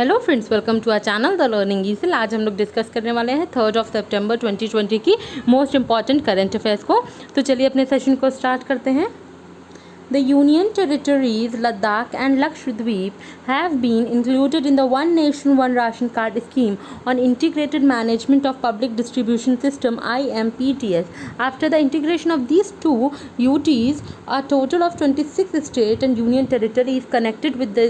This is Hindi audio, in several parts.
Hello friends, welcome to our channel the learning easy. आज हम लोग डिस्कस करने वाले हैं 3 सितंबर 2020 की मोस्ट इंपॉर्टेंट करंट अफेयर्स को। तो चलिए अपने सेशन को स्टार्ट करते हैं। The Union Territories, Ladakh and Lakshadweep have been included in the One Nation One Ration Card scheme on Integrated Management of Public Distribution System (IMPTS). After the integration of these two UTs, a total of 26 states and union territories connected with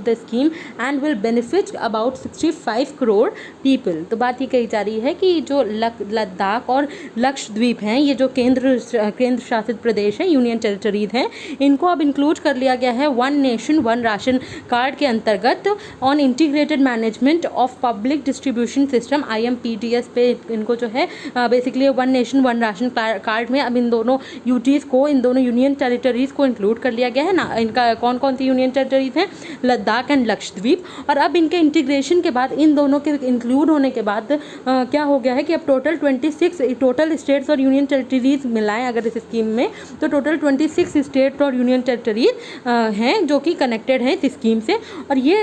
the scheme and will benefit about 65 crore people। तो बात ये कही जा रही है कि जो लद्दाख और लक्षद्वीप हैं, ये जो केंद्र शासित प्रदेश हैं, यूनियन टेरिटरीज हैं, इनको अब इंक्लूड कर लिया गया है one nation one ration card के अंतर्गत on integrated management of public distribution system (IMPTS) पे इनको जो है basically one nation one ration card में अब इन दोनों यूटीज़ को, इन दोनों यूनियन टेरिटरीज़ को इंक्लूड कर लिया गया है ना। इनका कौन कौन सी यूनियन टेरिटरीज़ हैं? लद्दाख एंड लक्षद्वीप। और अब इनके इंटीग्रेशन के बाद, इन दोनों के इंक्लूड होने के बाद क्या हो गया है कि अब टोटल 26 स्टेट्स और यूनियन टेरिटरीज़ मिलाएं अगर इस स्कीम में, तो टोटल 26 स्टेट और यूनियन टेरिटरीज हैं जो कि कनेक्टेड हैं इस स्कीम से, और ये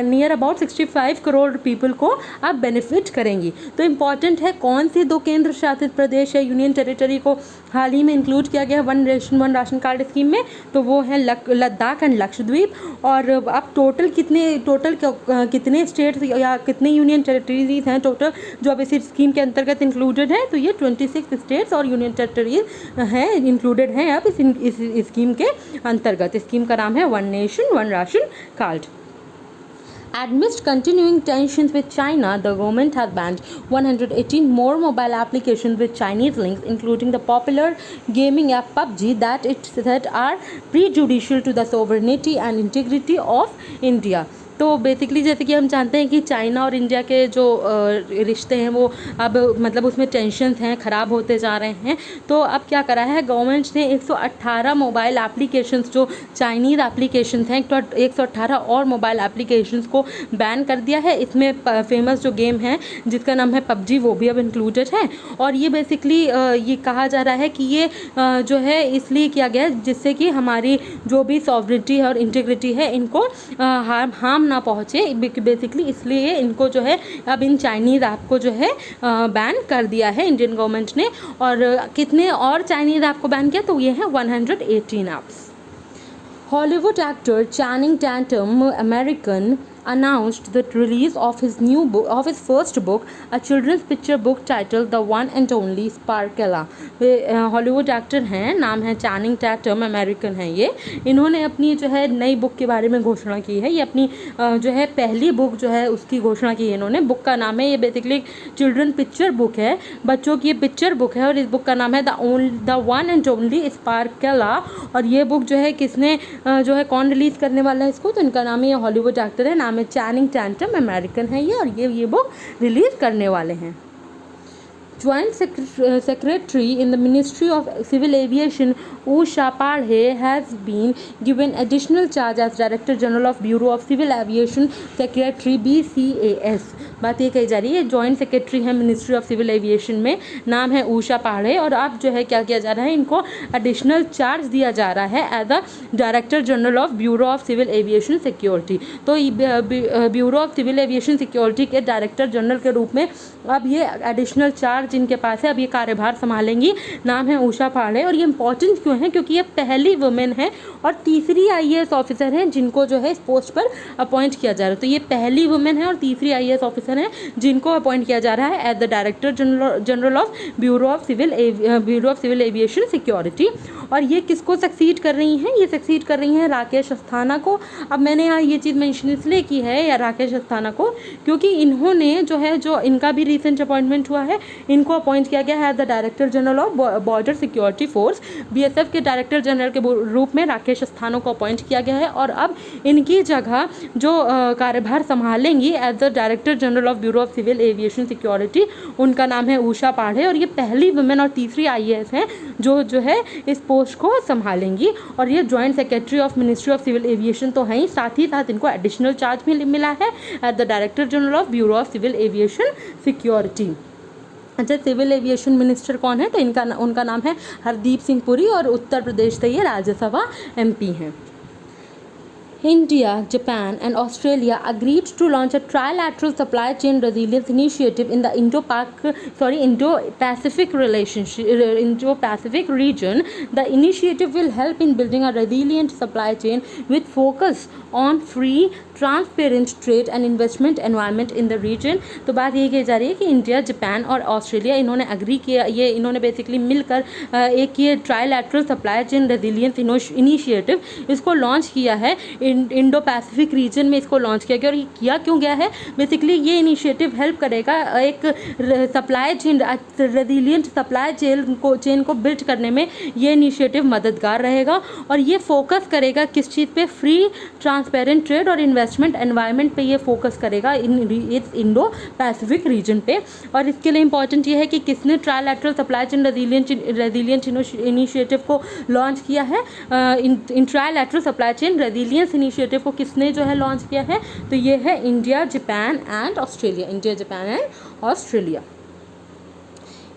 नियर अबाउट 65 करोड़ पीपल को अब बेनिफिट करेंगी। तो इम्पॉर्टेंट है कौन सी दो केंद्र शासित प्रदेश है, यूनियन टेरिटरी को हाल ही में इंक्लूड किया गया one nation one ration card scheme में, तो वो है लद्दाख एंड लक्षद्वीप। और अब टोटल कितने स्टेट्स या कितने यूनियन टेरिटरीज हैं टोटल जो अब इस स्कीम के अंतर्गत इंक्लूडेड है, तो ये 26 स्टेट्स और यूनियन टेरिटरीज हैं, इंक्लूडेड हैं अब इस स्कीम के अंतर्गत। स्कीम का नाम है one nation one ration card. Amidst continuing tensions with China, the government has banned 118 more mobile applications with Chinese links, including the popular gaming app PUBG that it said are prejudicial to the sovereignty and integrity of India। तो बेसिकली जैसे कि हम जानते हैं कि चाइना और इंडिया के जो रिश्ते हैं वो अब मतलब उसमें टेंशन्स हैं, ख़राब होते जा रहे हैं। तो अब क्या करा है गवर्नमेंट ने 118 मोबाइल एप्लीकेशंस जो चाइनीज़ एप्लीकेशंस हैं, 118 और मोबाइल एप्लीकेशंस को बैन कर दिया है। इसमें फेमस जो गेम है जिसका नाम है PUBG, वो भी अब इंक्लूडेड है। और ये बेसिकली ये कहा जा रहा है कि ये जो है इसलिए किया गया है जिससे कि हमारी जो भी सॉवरेनिटी है और इंटीग्रिटी है इनको हार्म ना पहुँचे, बेसिकली इसलिए इनको जो है अब इन चाइनीज़ ऐप को जो है बैन कर दिया है इंडियन गवर्नमेंट ने। और कितने और चाइनीज़ ऐप को बैन किया, तो ये है 118 apps. Hollywood actor Channing Tatum, American, announced the release of his first book, a children's picture book titled The One and Only Sparkella। Way Hollywood actor हैं, नाम है चैनिंग टैटम, अमेरिकन हैं ये। इन्होंने अपनी जो है नई बुक के बारे में घोषणा की है। ये अपनी जो है पहली बुक जो है उसकी घोषणा की है इन्होंने। बुक का नाम है, ये बेसिकली चिल्ड्रन पिक्चर बुक है, बच्चों की ये पिक्चर बुक है, और इस बुक का नाम है द वन एंड ओनली स्पार्केला। और ये बुक जो है किसने जो है कौन रिलीज़ करने वाला है इसको, तो इनका नाम है, ये हॉलीवुड एक्टर है, नाम है चैनिंग टैटम, अमेरिकन है ये, और ये बुक रिलीज़ करने वाले हैं। Joint Secretary in the Ministry of Civil Aviation Usha Padhe has been given additional charge as Director General of Bureau of Civil Aviation Secretary BCAS। बात ये कही जा रही है, जॉइंट सेक्रेटरी है मिनिस्ट्री ऑफ सिविल एविएशन में, नाम है उषा पाढ़े, और अब जो है क्या किया जा रहा है, इनको एडिशनल चार्ज दिया जा रहा है as a director general of bureau of civil aviation security. तो bureau of civil aviation security के डायरेक्टर जनरल के रूप में अब ये एडिशनल चार्ज इनके पास है, अब ये कार्यभार संभालेंगी। नाम है उषा पाढ़े। और ये इंपॉर्टेंट क्यों है, क्योंकि ये पहली वुमेन है और तीसरी IAS ऑफिसर हैं जिनको जो है इस पोस्ट पर अपॉइंट किया जा रहा है। तो ये पहली वुमेन है और तीसरी IAS ऑफिसर हैं जिनको अपॉइंट किया जा रहा है as the director general of bureau of civil aviation security. और ये किसको सक्सीड कर रही हैं, ये सक्सीड कर रही हैं राकेश अस्थाना को। अब मैंने यहाँ ये चीज़ मेंशन इसलिए की है या राकेश अस्थाना को, क्योंकि इन्होंने जो है, जो इनका भी रिसेंट अपॉइंटमेंट हुआ है, इनको अपॉइंट किया गया है as the director general of border security force, BSF के डायरेक्टर जनरल के रूप में राकेश अस्थाना को अपॉइंट किया गया है। और अब इनकी जगह जो कार्यभार संभालेंगी as the director general of bureau of civil aviation security, उनका नाम है उषा पाढ़े। और ये पहली वुमेन और तीसरी IAS हैं जो है इस पोस्ट को संभालेंगी। और ये joint secretary of ministry of civil aviation तो हैं ही, साथ ही साथ इनको एडिशनल चार्ज भी मिला है at the director general of bureau of civil aviation security. अच्छा, सिविल एविएशन मिनिस्टर कौन है, तो उनका नाम है हरदीप सिंह पुरी, और उत्तर प्रदेश से ये राज्यसभा MP हैं। India, Japan, and Australia agreed to launch a trilateral supply chain resilience initiative in the Indo-Pacific region. The initiative will help in building a resilient supply chain with focus on free, transparent trade and investment environment in the region. तो बात ये की जा रही है कि इंडिया, जापान और ऑस्ट्रेलिया इन्होंने अग्री किया, ये इन्होंने बेसिकली मिलकर एक ये trilateral supply chain resilience initiative इसको लॉन्च किया है इंडो पैसिफिक रीजन में। इसको लॉन्च किया गया और ये किया क्यों गया है? बेसिकली ये इनिशिएटिव हेल्प करेगा एक supply chain, resilient supply chain को बिल्ड करने में ये इनिशिएटिव मददगार रहेगा और ये फोकस करेगा किस चीज़ पे? फ्री, ट्रांसपेरेंट ट्रेड और इन्वेस्टमेंट एनवायरनमेंट पे ये फोकस करेगा इस इंडो पैसिफिक रीजन पे। और इसके लिए इंपॉर्टेंट ये है कि किसने trilateral supply chain resilience initiative को लॉन्च किया है। इन trilateral supply chain resilience initiative को किसने जो है लॉन्च किया है? तो ये है India, Japan and Australia. India, Japan and Australia.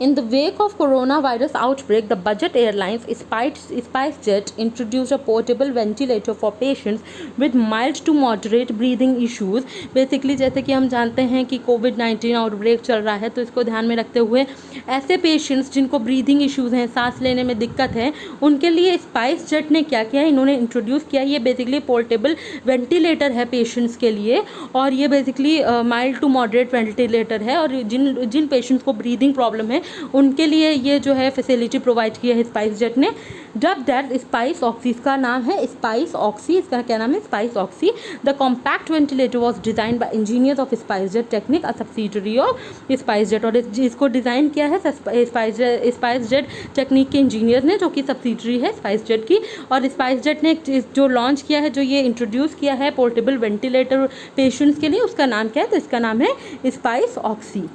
In the wake of coronavirus outbreak, the budget airlines SpiceJet introduced a portable ventilator for patients with mild to moderate breathing issues. Basically जैसे कि हम जानते हैं कि कोविड-19 आउटब्रेक चल रहा है, तो इसको ध्यान में रखते हुए ऐसे पेशेंट्स जिनको ब्रीदिंग इश्यूज़ हैं, सांस लेने में दिक्कत है, उनके लिए SpiceJet ने क्या किया? इन्होंने इंट्रोड्यूस किया। ये बेसिकली पोर्टेबल वेंटिलेटर है पेशेंट्स के लिए और ये basically mild to moderate ventilator है और जिन पेशेंट्स को ब्रीदिंग प्रॉब्लम है उनके लिए ये जो है फैसिलिटी प्रोवाइड की है स्पाइसजेट ने। डब दैट स्पाइस ऑक्सी, इसका नाम है स्पाइस ऑक्सी। इसका क्या नाम है? Spice oxy. The compact ventilator was design by engineers of SpiceJet technique, a subsidiary of SpiceJet. और इसको डिज़ाइन किया है स्पाइसजेट टेक्निक के इंजीनियर्स ने, जो कि सब्सिडरी है स्पाइसजेट की। और स्पाइसजेट ने जो लॉन्च किया है, जो ये इंट्रोड्यूस किया है पोर्टेबल वेंटिलेटर पेशेंट्स के लिए, उसका नाम क्या है? तो इसका नाम है spice oxy.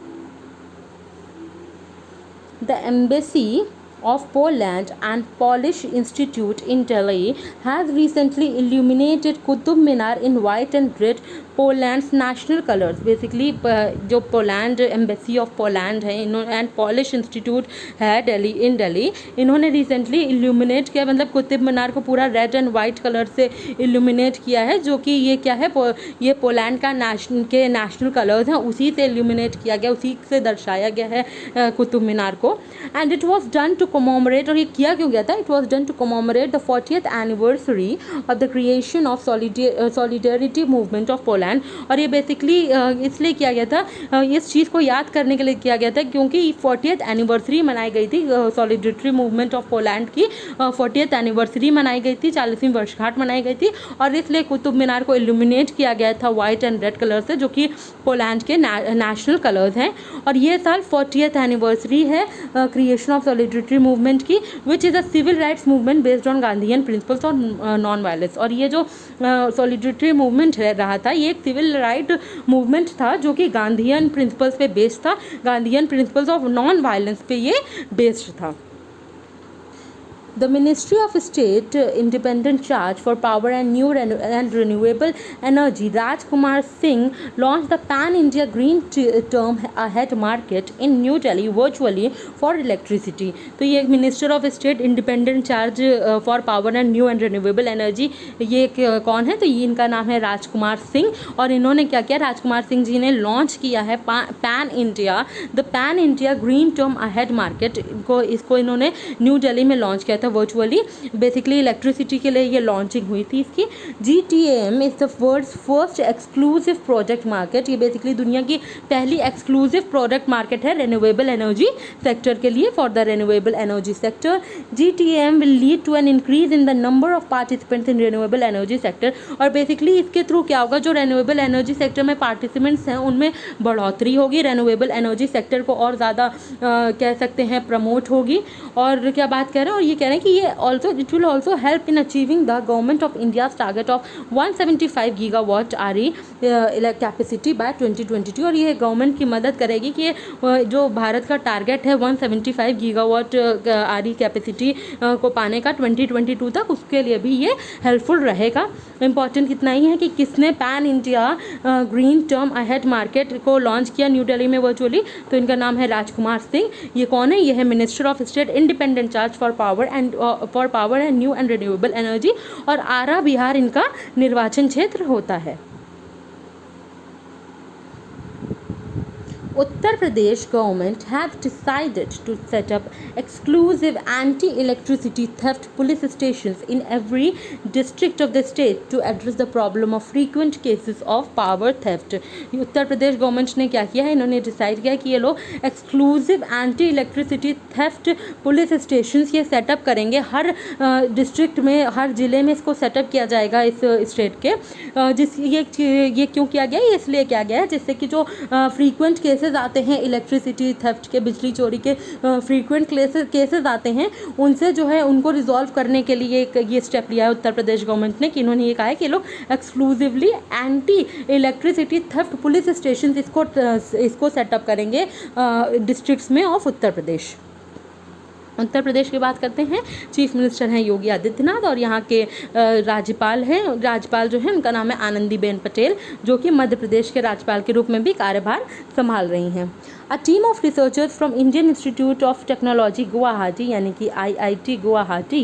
The Embassy of Poland and Polish Institute in Delhi has recently illuminated Qutub Minar in white and red, Poland's national colours. Basically जो पोलैंड एम्बेसी ऑफ पोलैंड है एंड पॉलिश इंस्टीट्यूट है दिल्ली, इन्होंने रिसेंटली इल्यूमिनेट किया, मतलब कुतुब मीनार को पूरा रेड एंड वाइट कलर से इल्यूमिनेट किया है, जो कि ये क्या है? ये पोलैंड का नेशनल कलर्स हैं, उसी से इल्यूमिनेट किया गया, उसी से दर्शाया गया है कुतुब मीनार को। And it was done to commemorate, और ये किया क्यों गया था? It was done to commemorate the 40th anniversary of the creation of solidarity movement of Poland. और ये बेसिकली इसलिए किया गया था, इस चीज़ को याद करने के लिए किया गया था, क्योंकि 40th एनिवर्सरी मनाई गई थी सॉलिडेरिटी मूवमेंट ऑफ पोलैंड की। 40th एनिवर्सरी मनाई गई थी, 40वीं वर्षगांठ मनाई गई थी, और इसलिए कुतुब मीनार को इल्यूमिनेट किया गया था वाइट एंड रेड कलर से, जो कि पोलैंड के नेशनल कलर्स हैं। और ये साल 40th एनिवर्सरी है क्रिएशन ऑफ सॉलिडेरिटी मूवमेंट की, which is a civil rights movement based on Gandhian principles और नॉन वायलेंस। और ये जो सॉलिडेरिटी मूवमेंट रहा था, ये एक सिविल राइट मूवमेंट था जो कि गांधीयन प्रिंसिपल्स पे बेस्ड था, Gandhian principles of non violence पे ये बेस्ड था। The Ministry of State Independent Charge for Power and New and Renewable Energy, Rajkumar Singh, launched the Pan-India Green Term Ahead Market in New Delhi virtually for electricity. तो ये minister of state independent charge for power and new and renewable energy, ये कौन है? तो ये इनका नाम है राजकुमार सिंह। और इन्होंने क्या किया? राजकुमार सिंह जी ने लॉन्च किया है the pan India green term ahead market को, इसको इन्होंने न्यू दिल्ली में लॉन्च किया था वर्चुअली। बेसिकली इलेक्ट्रिसिटी के लिए ये लॉन्चिंग हुई थी इसकी। GTAM is the world's first exclusive project market, ये बेसिकली दुनिया की पहली एक्सक्लूसिव प्रोडक्ट मार्केट है रिन्यूएबल एनर्जी सेक्टर के लिए, for the renewable energy sector. GTAM will lead to an increase in the number of participants in renewable energy sector. और बेसिकली इसके थ्रू क्या होगा? जो रिन्यूएबल एनर्जी सेक्टर में पार्टिसिपेंट्स हैं उनमें बढ़ोतरी होगी, रिन्यूएबल एनर्जी सेक्टर को और ज़्यादा कह सकते हैं प्रमोट होगी। और क्या बात कर रहे हैं? और ये कह रहे हैं कि ये it will also help in achieving the government of India's target of 175 gigawatt RE capacity by 2022। और ये गवर्नमेंट की मदद करेगी कि जो भारत का टारगेट है 175 गीगावाट RE कैपेसिटी को पाने का 2022 तक, उसके लिए भी ये हेल्पफुल रहेगा। इंपॉर्टेंट इतना ही है कि किसने pan India green term ahead market को लॉन्च किया न्यू दिल्ली में वर्चुअली, तो इनका नाम है राजकुमार सिंह। ये कौन है? ये है minister of state independent charge for power and and new and renewable energy, और आरा बिहार इनका निर्वाचन क्षेत्र होता है। Uttar Pradesh government have decided to set up exclusive anti-electricity theft police stations in every district of the state to address the problem of frequent cases of power theft। Uttar Pradesh government ने क्या किया है, इन्होंने डिसाइड किया कि ये लोग exclusive anti electricity theft police stations ये सेटअप करेंगे हर डिस्ट्रिक्ट में, हर ज़िले में इसको सेटअप किया जाएगा इस स्टेट के। ये क्यों किया गया है, इसलिए किया गया है जिससे कि जो फ्रीक्वेंट केसेस आते हैं इलेक्ट्रिसिटी थेफ्ट के, बिजली चोरी के फ्रीक्वेंट केसेस आते हैं, उनसे जो है उनको रिजॉल्व करने के लिए ये स्टेप लिया है उत्तर प्रदेश गवर्नमेंट ने, कि इन्होंने ये कहा है कि लोग exclusively anti electricity theft police station इसको सेटअप करेंगे डिस्ट्रिक्ट्स में ऑफ उत्तर प्रदेश। उत्तर प्रदेश की बात करते हैं, चीफ मिनिस्टर हैं योगी आदित्यनाथ, और यहाँ के राज्यपाल जो हैं उनका नाम है आनंदीबेन पटेल, जो कि मध्य प्रदेश के राज्यपाल के रूप में भी कार्यभार संभाल रही हैं। A team of researchers from Indian Institute of Technology Guwahati यानी कि IIT Guwahati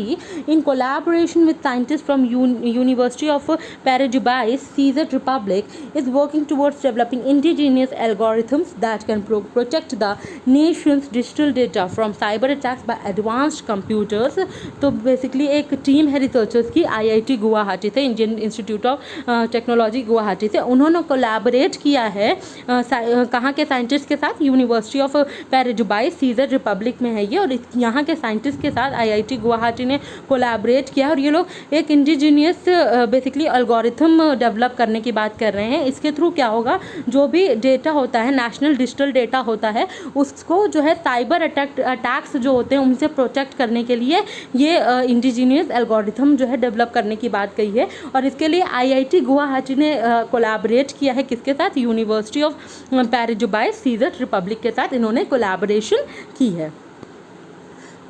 in collaboration with scientists from University of Paraguay Czech Republic is working towards developing indigenous algorithms that can protect the nation's digital data from cyber attacks by advanced computers। तो बेसिकली एक टीम है रिसर्चर्स की IIT गुवाहाटी से, Indian institute of technology Guwahati से, उन्होंने कोलैबोरेट किया है कहाँ के साइंटिस्ट के साथ, यूनिवर्सिटी ऑफ पैराजुबाई सीजर रिपब्लिक में है ये, और यहाँ के साइंटिस्ट के साथ IIT गुवाहाटी ने कोलैबोरेट किया, और ये लोग एक इंडिजीनियस बेसिकली एल्गोरिथम डेवलप करने की बात कर रहे हैं। इसके थ्रू क्या होगा, जो भी डेटा होता है, नेशनल डिजिटल डेटा होता है, उसको जो है साइबर अटैक्स जो होते हैं उनसे प्रोटेक्ट करने के लिए ये इंडिजीनियस एल्गोरिथम जो है डेवलप करने की बात कही है। और इसके लिए IIT गुवाहाटी ने कोलैबोरेट किया है किसके साथ, यूनिवर्सिटी ऑफ पैराजुबाई सीजर रिपब्लिक के साथ इन्होंने कोलैबोरेशन की है।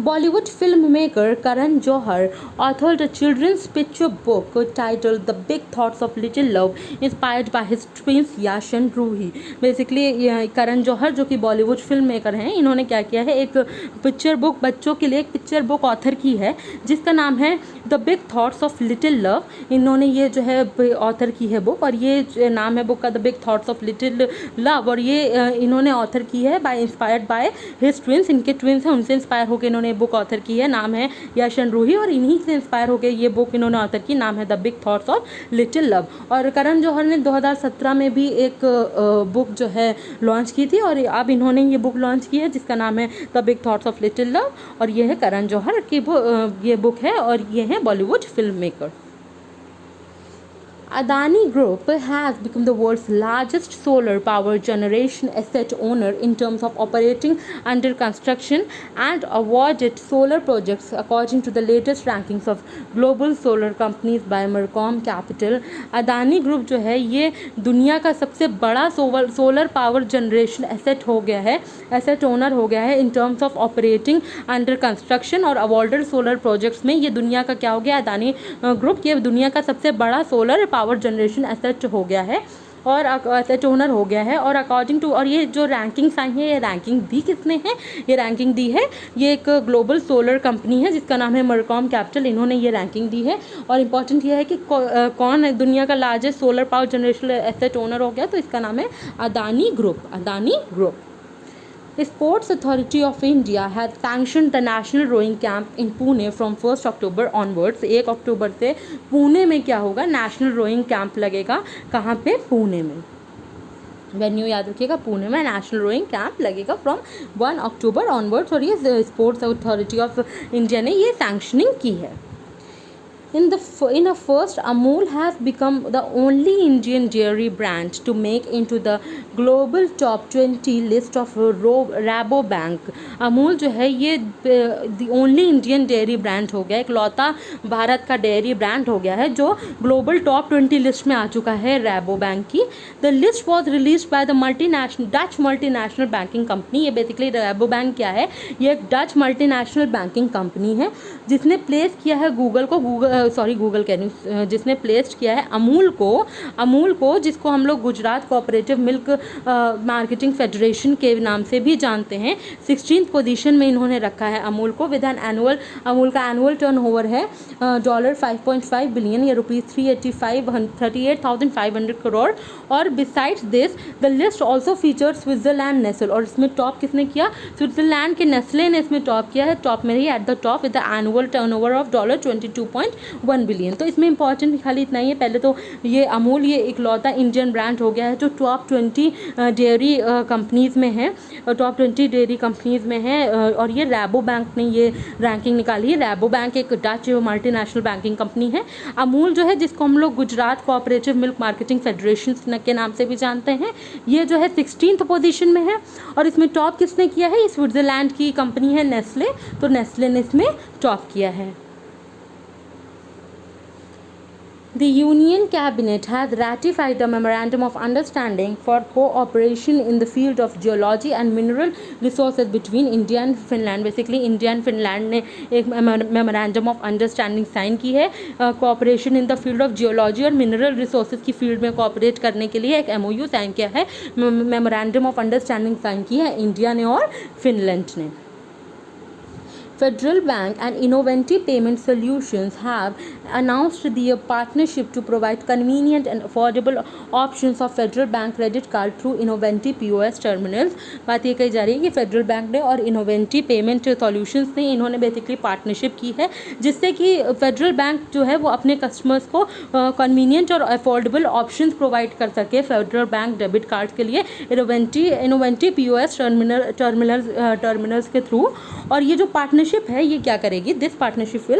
Bollywood filmmaker Karan Johar authored a children's picture book titled The Big Thoughts of Little Love, inspired by his twins Yash and Ruhi। Basically Karan Johar जो कि बॉलीवुड फिल्म मेकर हैं, इन्होंने क्या किया है, एक पिक्चर बुक बच्चों के लिए एक पिक्चर बुक ऑथर की है जिसका नाम है the big thoughts of little love. इन्होंने ये जो है ऑथर की है बुक, और ये नाम है बुक का the big thoughts of little love, और ये इन्होंने ऑथर की है इंस्पायर्ड बाय हिज ट्विंस, इनके ट्विंस हैं उनसे इंस्पायर होकर इन्होंने बुक ऑथर की है, नाम है यश एंड रूही, और इन्हीं से इंस्पायर होकर ये बुक इन्होंने ऑथर की, नाम है the big thoughts of little love. और करण जौहर ने 2017 में भी एक बुक जो है लॉन्च की थी, और अब इन्होंने ये बुक लॉन्च की है जिसका नाम है the big thoughts of little love, और ये है करण जौहर की ये बुक है, और ये है Bollywood film maker. Adani Group has become the world's largest solar power generation asset owner in terms of operating under construction and awarded solar projects according to the latest rankings of global solar companies by Mercom Capital। Adani Group जो है ये दुनिया का सबसे बड़ा सोलर पावर जनरेशन एसेट हो गया है, एसेट ओनर हो गया है in terms of operating under construction और अवॉर्डेड सोलर प्रोजेक्ट्स में। ये दुनिया का क्या हो गया, अदानी ग्रुप ये दुनिया का सबसे बड़ा सोलर पावर जनरेशन एसेट हो गया है और एसेट ओनर हो गया है। और अकॉर्डिंग टू, और ये जो रैंकिंग्स आई हैं, ये रैंकिंग दी किसने है, ये रैंकिंग दी है ये एक ग्लोबल सोलर कंपनी है जिसका नाम है मरकॉम कैपिटल, इन्होंने ये रैंकिंग दी है। और इम्पॉर्टेंट ये है कि कौन है दुनिया का largest solar power generation asset owner हो गया, तो इसका नाम है Adani group, Adani group. Sports Authority of India has sanctioned the national rowing camp in Pune from 1st October onwards। 1 अक्टूबर से पुणे में क्या होगा, नेशनल रोइंग कैंप लगेगा। कहाँ पे, पुणे में। वेन्यू याद रखिएगा, पुणे में नेशनल रोइंग कैंप लगेगा फ्रॉम 1 अक्टूबर ऑनवर्ड्स, और ये स्पोर्ट्स अथॉरिटी ऑफ इंडिया ने ये सैंक्शनिंग की है। In a first, Amul has become the only Indian dairy brand to make into the global top 20 list of Rabobank। Amul जो है ये the only Indian dairy brand हो गया, इकलौता भारत का डेयरी ब्रांड हो गया है जो ग्लोबल टॉप 20 लिस्ट में आ चुका है Rabobank की। The list was released by the Dutch multinational banking company। ये बेसिकली Rabobank क्या है, ये एक डच मल्टीनेशनल बैंकिंग कंपनी है जिसने प्लेस किया है जिसने प्लेस किया है अमूल को जिसको हम लोग Gujarat cooperative milk marketing federation के नाम से भी जानते हैं, 16th पोजीशन में इन्होंने रखा है अमूल को विद एन अमूल का एनुअल टर्नओवर है $5.5 बिलियन या ₹38,500 करोड़। और besides this the list also feature Switzerland Nestle, और इसमें टॉप किसने किया? स्विट्जरलैंड के नेस्ले ने इसमें टॉप किया है, टॉप में रही at the top with the annual turnover of $22.1 billion. तो इसमें इंपॉर्टेंट खाली इतना ही है, पहले तो ये अमूल ये इकलौता इंडियन ब्रांड हो गया है जो टॉप 20 डेयरी कंपनीज़ में है, टॉप 20 डेयरी कंपनीज़ में है। और ये रैबो बैंक ने ये रैंकिंग निकाली है। रैबो बैंक एक डच मल्टीनेशनल बैंकिंग कंपनी है। अमूल जो है जिसको हम लोग Gujarat cooperative milk marketing federation के नाम से भी जानते हैं, ये जो है 16th पोजीशन में है। और इसमें टॉप किसने किया है? ये स्विट्जरलैंड की कंपनी है नेस्ले, तो नेस्ले ने इसमें टॉप किया है। The Union Cabinet has ratified a memorandum of understanding for cooperation in the field of geology and mineral resources between India and Finland. Basically India and Finland ने एक memorandum of understanding साइन की है cooperation in the field of geology और mineral resources की फील्ड में cooperate करने के लिए एक MOU साइन किया है, memorandum of understanding साइन की है इंडिया ने और फिनलैंड ने। Federal Bank and Innoventi Payment Solutions have announced their partnership to provide convenient and affordable options of Federal Bank credit card through Innoventi POS terminals। बात ये कही जा रही है कि फेडरल बैंक ने और इनोवेंटी पेमेंट सॉल्यूशंस ने इन्होंने बेसिकली पार्टनरशिप की है, जिससे कि फेडरल बैंक जो है वो अपने कस्टमर्स को कन्वीनियंट और अफोर्डेबल ऑप्शंस प्रोवाइड कर सके फेडरल बैंक डेबिट कार्ड के लिए इनोवेंटी POS टर्मिनल्स के थ्रू। और ये जो पार्टनरशिप है ये क्या करेगी? This partnership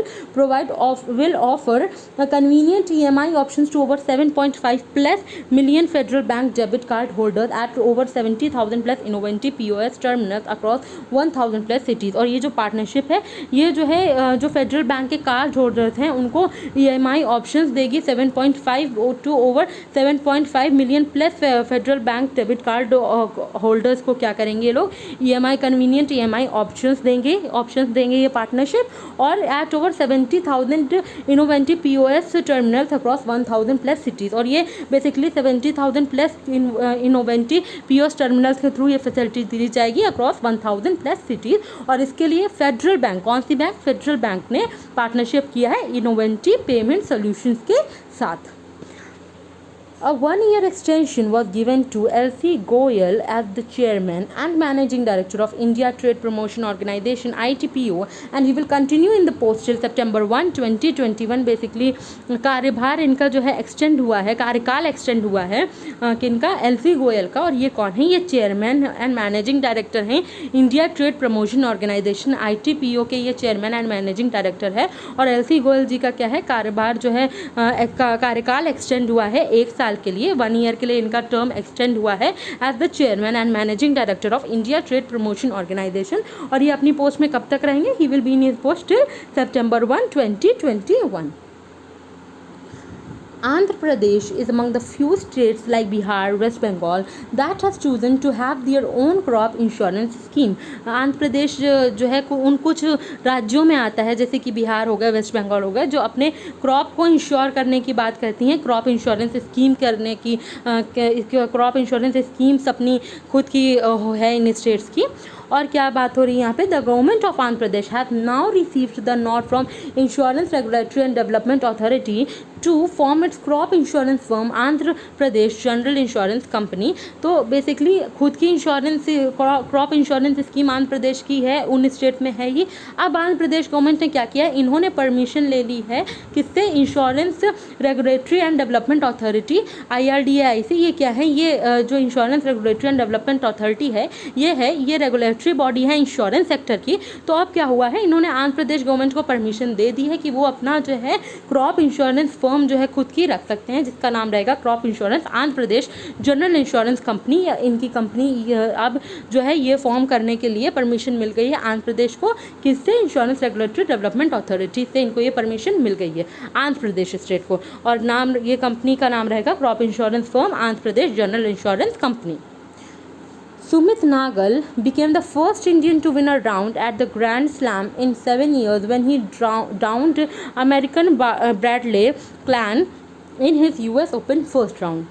will offer convenient EMI options to over 7.5+ million Federal Bank debit card holders at over 70,000+ Innoviti POS terminals across 1,000+ cities. और ये जो पार्टनरशिप है ये जो है जो फेडरल बैंक के कार्ड होल्डर्स हैं उनको EMI ऑप्शंस देगी 7.5 to over 7.5 million plus Federal Bank debit card holders को क्या करेंगे ये लोग? EMI कन्वीनियंट EMI ऑप्शंस देंगे ये पार्टनरशिप। और at over 70,000 Innoviti POS terminals across 1,000+ cities. और ये बेसिकली 70,000+ इनोवेंटी POS टर्मिनल्स के थ्रू ये फैसिलिटी दी जाएगी अक्रॉस 1,000+ सिटीज़। और इसके लिए फेडरल बैंक, कौन सी बैंक? फेडरल बैंक ने पार्टनरशिप किया है इनोवेंटी पेमेंट सॉल्यूशंस के साथ। A 1-year extension was given to L.C. Goyal as the chairman and managing director of India Trade Promotion Organization (ITPO) and he will continue in the post till September 1, 2021। Basically कार्यभार इनका जो है एक्सटेंड हुआ है, कार्यकाल एक्सटेंड हुआ है किनका? एल.सी. गोयल का। और ये कौन है? ये चेयरमैन एंड मैनेजिंग डायरेक्टर हैं India Trade Promotion Organisation ITPO के, ये चेयरमैन एंड मैनेजिंग डायरेक्टर है। और एल.सी. गोयल जी का क्या है? कार्यभार जो है कार्यकाल एक्सटेंड हुआ है 1 साल के लिए, 1 ईयर के लिए इनका टर्म एक्सटेंड हुआ है as the chairman and managing director of India Trade Promotion Organisation. और ये अपनी पोस्ट में कब तक रहेंगे? He will be in his post till September 1, 2021। Andhra Pradesh is among the few states like Bihar, West Bengal that has chosen to have their own crop insurance scheme। Andhra Pradesh जो है उन कुछ राज्यों में आता है, जैसे कि बिहार हो गया, वेस्ट बंगाल हो गया, जो अपने क्रॉप को इंश्योर करने की बात करती हैं, क्रॉप इंश्योरेंस स्कीम करने की, क्रॉप इंश्योरेंस स्कीम्स अपनी खुद की है इन स्टेट्स की। और क्या बात हो रही है यहाँ पे? The government of Andhra Pradesh have now received the note from insurance regulatory and development authority to form its crop insurance firm Andhra Pradesh general insurance company. तो बेसिकली खुद की insurance crop insurance scheme Andhra Pradesh की है, उन स्टेट में है ही। अब आंध्र प्रदेश गवर्नमेंट ने क्या किया? इन्होंने परमिशन ले ली है किससे? Insurance regulatory and development authority IRDAI से। ये क्या है? ये जो insurance regulatory and development authority है ये रेगुलेटरी बॉडी है इंश्योरेंस सेक्टर की। तो अब क्या हुआ है? इन्होंने आंध्र प्रदेश गवर्नमेंट को परमिशन दे दी है कि वो अपना जो है क्रॉप इंश्योरेंस फर्म जो है खुद की रख सकते हैं, जिसका नाम रहेगा crop insurance Andhra Pradesh general insurance company. या इनकी कंपनी अब जो है ये फॉर्म करने के लिए परमिशन मिल गई है आंध्र प्रदेश को। किससे? इंश्योरेंस रेगुलेटरी डेवलपमेंट अथॉरिटी से इनको ये परमिशन मिल गई है आंध्र प्रदेश स्टेट को। और नाम, ये कंपनी का नाम रहेगा crop insurance firm Andhra Pradesh general insurance company. Sumit Nagal became the first Indian to win a round at the Grand Slam in 7 years when he downed American Bradley Clan in his US Open first round.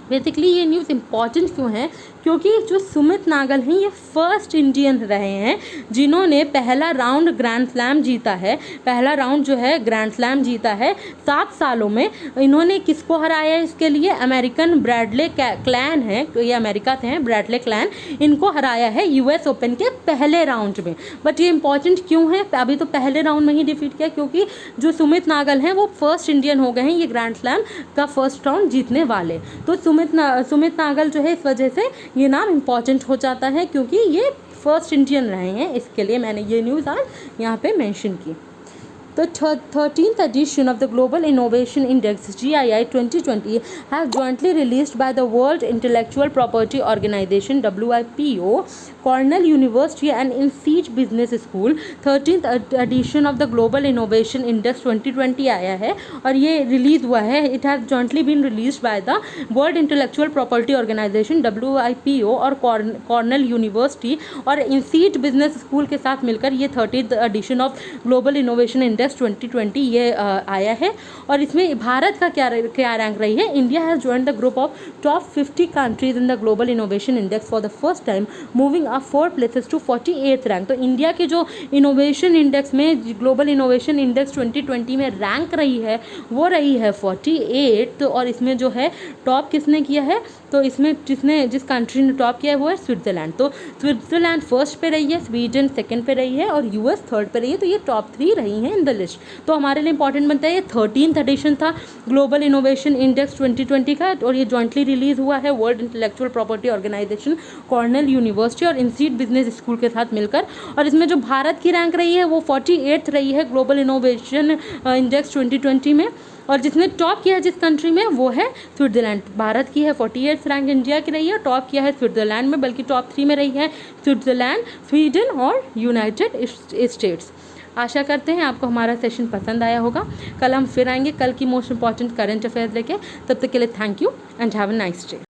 Basically ये न्यूज़ इम्पॉर्टेंट क्यों है, क्योंकि जो सुमित नागल हैं ये फर्स्ट इंडियन रहे हैं जिन्होंने पहला राउंड ग्रैंड स्लैम जीता है। पहला राउंड जो है ग्रैंड स्लैम जीता है 7 सालों में। इन्होंने किसको हराया है? इसके लिए अमेरिकन ब्रैडले क्लैन है, ये अमेरिका से हैं, ब्रैडले क्लैन, इनको हराया है US ओपन के पहले राउंड में। बट ये इंपॉर्टेंट क्यों है? अभी तो पहले राउंड में ही डिफीट किया, क्योंकि जो सुमित नागल हैं वो फर्स्ट इंडियन हो गए हैं ये ग्रैंड स्लैम का फर्स्ट राउंड जीतने वाले। तो सुमित नागल जो है इस वजह से ये नाम इम्पॉर्टेंट हो जाता है, क्योंकि ये फर्स्ट इंडियन रहे हैं। इसके लिए मैंने ये न्यूज़ आज यहाँ पे मेंशन की। The 13th edition of the Global Innovation Index GII 2020 has jointly released by the World Intellectual Property Organization WIPO, Cornell University and INSEAD Business School। 13th edition of the Global Innovation Index 2020 आया है और ये रिलीज़ हुआ है। It has jointly been released by the World Intellectual Property Organization WIPO और Cornell University और INSEAD Business School के साथ मिलकर ये 30th edition of Global Innovation Index 2020 ये आया है। और इसमें भारत का क्या रैंक रही है? India has joined the group of top 50 countries in the global innovation index for the first time, moving up 4 places to 48th rank. तो इंडिया के जो इनोवेशन इंडेक्स में, ग्लोबल इनोवेशन इंडेक्स 2020 में रैंक रही है वो रही है 48। तो और इसमें जो है टॉप किसने किया है? तो इसमें जिस कंट्री ने टॉप किया है वो है स्विट्ज़रलैंड। तो स्विट्ज़रलैंड फर्स्ट पे रही है, स्वीडन सेकंड पे रही है और US थर्ड पे रही है। तो ये टॉप 3 रही हैं इन द लिस्ट। तो हमारे लिए इंपॉर्टेंट बनता है, ये 13th एडिशन था ग्लोबल इनोवेशन इंडेक्स 2020 का और ये जॉइंटली रिलीज हुआ है World Intellectual Property Organization, Cornell University और इंस्टीट्यूट बिजनेस स्कूल के साथ मिलकर। और इसमें जो भारत की रैंक रही है वो 48th रही है ग्लोबल इनोवेशन इंडेक्स 2020 में। और जिसने टॉप किया है जिस कंट्री में वो है स्विट्ज़रलैंड। भारत की है 48th रैंक इंडिया की रही है, टॉप किया है स्विट्ज़रलैंड में, बल्कि टॉप 3 में रही है स्विट्ज़रलैंड, स्वीडन और यूनाइटेड स्टेट्स। आशा करते हैं आपको हमारा सेशन पसंद आया होगा। कल हम फिर आएंगे कल की मोस्ट इंपॉर्टेंट करंट अफेयर्स लेके। तब तक के लिए thank you and have a nice day.